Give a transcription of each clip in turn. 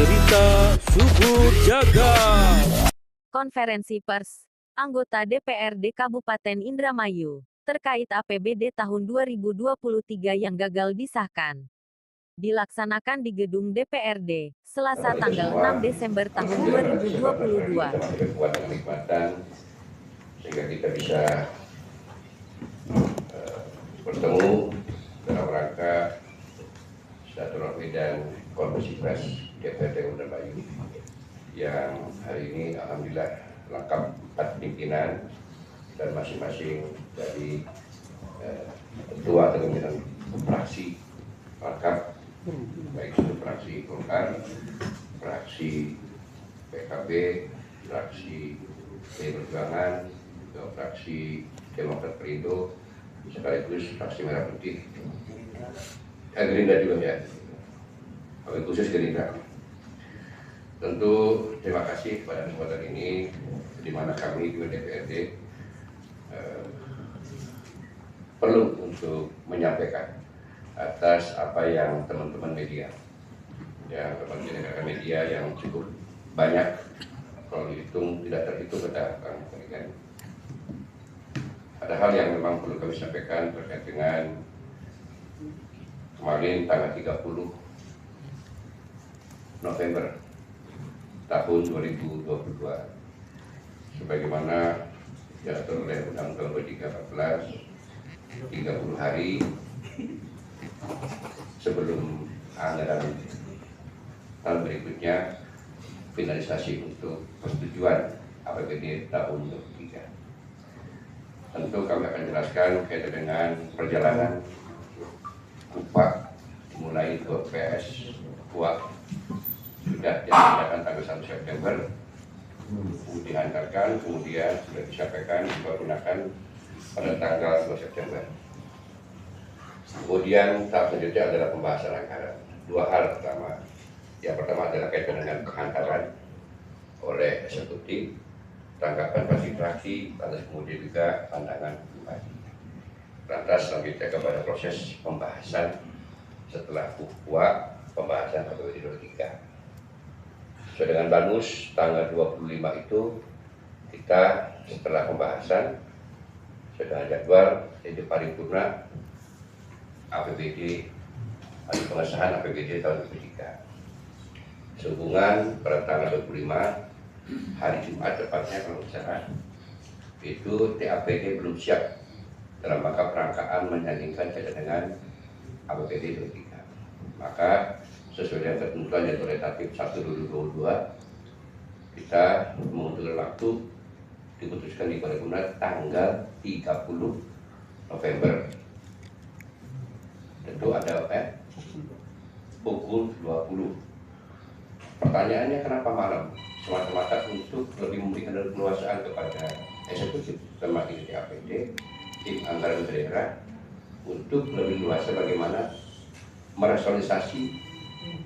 Berita Subur Jagat. Konferensi pers anggota DPRD Kabupaten Indramayu terkait APBD tahun 2023 yang gagal disahkan dilaksanakan di gedung DPRD Selasa tanggal 6 Desember tahun 2022. Sehingga kita bisa bertemu dalam rangka silaturahmi dan konferensi pers DPRD Indramayu yang hari ini alhamdulillah lengkap 4 pimpinan dan masing-masing dari ketua atau pimpinan fraksi lengkap, baik itu fraksi Golkar, fraksi PKB, fraksi PDI Perjuangan, fraksi Demokrat Perindo, sekaligus fraksi Merah Putih, Gerindra juga ya, khusus Gerindra. Tentu terima kasih kepada kesempatan ini, di mana kami di DPRD perlu untuk menyampaikan atas apa yang teman-teman media, yang teman-teman media yang cukup banyak, kalau dihitung tidak terhitung pada kan. Ada hal yang memang perlu kami sampaikan terkait dengan kemarin tanggal 30 November tahun 2022, sebagaimana diatur oleh Undang-Undang 314, 30 hari sebelum anggaran tahun berikutnya finalisasi untuk persetujuan APBD tahun 2023. Tentu kami akan jelaskan kaitan dengan perjalanan upah mulai ke PS UAP sudah diadakan tanggal 1 September, dihantarkan, kemudian sudah disampaikan dipergunakan pada tanggal 2 September. Kemudian tahap selanjutnya adalah pembahasan anggaran. Dua hal pertama. Yang pertama adalah kaitan dengan penghantaran oleh eksekutif, tanggapan fraksi-fraksi, lantas kemudian juga pandangan pribadi. Lantas selanjutnya kepada proses pembahasan setelah UA, pembahasan APBD 23. Sesuai dengan Banus tanggal 25 itu kita setelah pembahasan sudah jadwal yaitu paripurna APBD atau pengesahan APBD tahun 2023. Sehubungan pada tanggal 25 hari Jumat tepatnya kalau misalkan itu TAPD belum siap dalam rangka perangkaan menyandingkan dengan APBD 23. Maka sesuai dengan ketentuan yang Tatip 1 2022 kita menguntungkan waktu diputuskan di paripurna tanggal 30 November. Tentu ada pukul 20. Pertanyaannya kenapa malam? Semata-mata untuk lebih memberikan keleluasaan kepada eksekutif termasuk di APD, tim anggaran daerah untuk lebih luas bagaimana merasionalisasi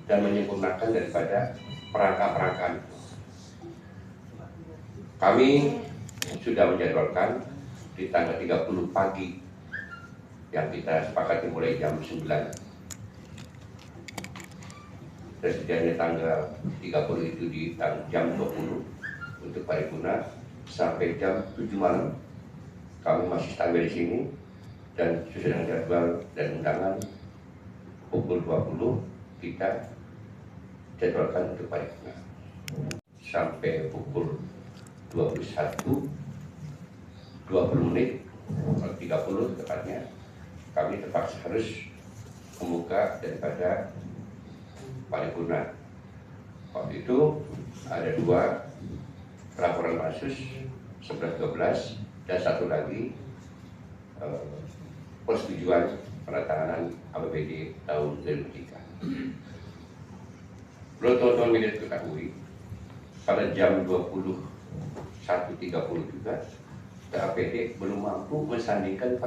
dan menyempurnakan daripada perangkat-perangkat. Kami sudah menjadwalkan di tanggal 30 pagi yang kita sepakati mulai jam 9. Presediannya tanggal 30 itu di jam 20 untuk paripurna sampai jam 7 malam. Kami masih standby di sini dan sesuai dengan jadwal dan undangan pukul 20 kita jadwalkan untuk paripurna sampai pukul 21 20 menit 30 tepatnya kami terpaksa harus membuka daripada paripurna. Waktu itu ada 2 laporan pansus 11-12 dan satu lagi persetujuan penandatanganan APBD tahun 2023. Perlu teman-teman media ketahui pada jam 21.30 juga APBD belum mampu mensandingkan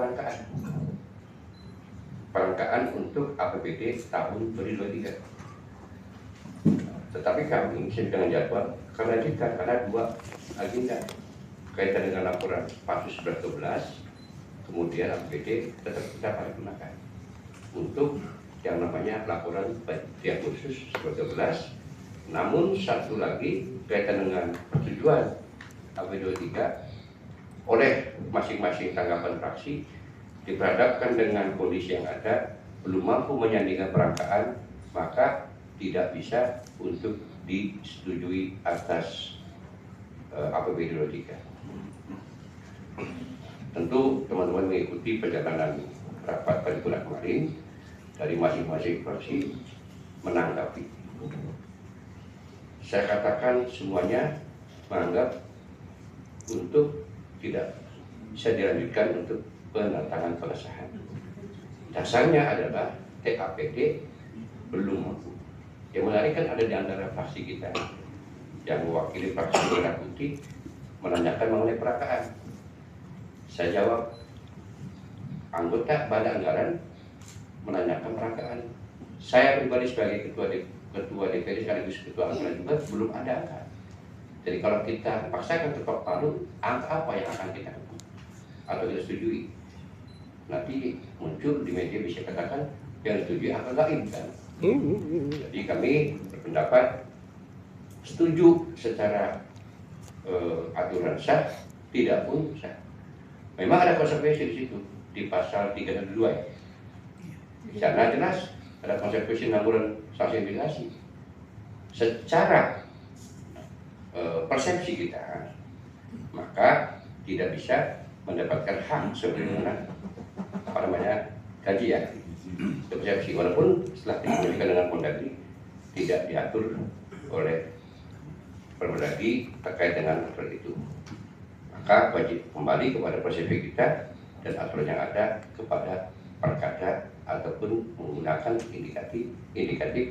perangkaan untuk APBD tahun 2023. Tetapi kami sesuai dengan jadwal kelanjutkan karena 2 agenda kaitan dengan laporan pansus 11-12, kemudian APBD tetap kita paripurnakan untuk yang namanya laporan yang khusus 12, Namun satu lagi kaitan dengan persetujuan AP23 oleh masing-masing tanggapan fraksi diperhadapkan dengan kondisi yang ada, belum mampu menyandingkan perangkaan, maka tidak bisa untuk disetujui atas APBD 23. Tentu teman-teman mengikuti perjalanan rapat paripurna kemarin dari masing-masing fraksi menanggapi. Saya katakan semuanya menganggap untuk tidak bisa dilanjutkan untuk penandatangan pengesahan. Dasarnya adalah TAPD belum mampu. Yang menarik kan ada di antara fraksi kita yang mewakili fraksi Merah Putih menanyakan mengenai perangkaan. Saya jawab, anggota Badan Anggaran menanyakan perangkaan. Saya pribadi sebagai ketua DPD sekaligus ketua anggaran juga belum ada angka. Jadi kalau kita paksakan ketok palu, angka apa yang akan kita atau kita setujui? Nanti muncul di media bisa katakan yang setuju angka gaib kan. Jadi kami berpendapat setuju secara aturan sah, tidak pun sah. Memang ada konsekuensi di situ di pasal 312 ya. Di sana jelas ada konsekuensi namuran sanksi mitigasi. Secara persepsi kita, maka tidak bisa mendapatkan hak sebagaimana gaji ya. Persepsi walaupun setelah dikomunikasikan dengan Mendagri tidak diatur oleh Permendagri terkait dengan aturan itu. Maka wajib kembali kepada persepsi kita dan aturan yang ada kepada perkada ataupun menggunakan indikatif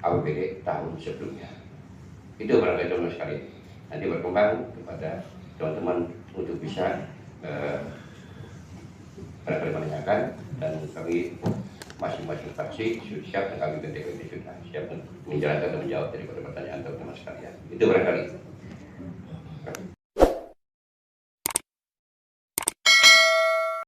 APBD tahun sebelumnya. Itu barangkali teman-teman sekalian. Nanti berkembang kepada teman-teman untuk bisa barangkali menanyakan, dan kami masing-masing fraksi sudah siap dan kami BTPD sudah siap menjelaskan dan menjawab daripada pertanyaan teman-teman sekalian. Itu barangkali.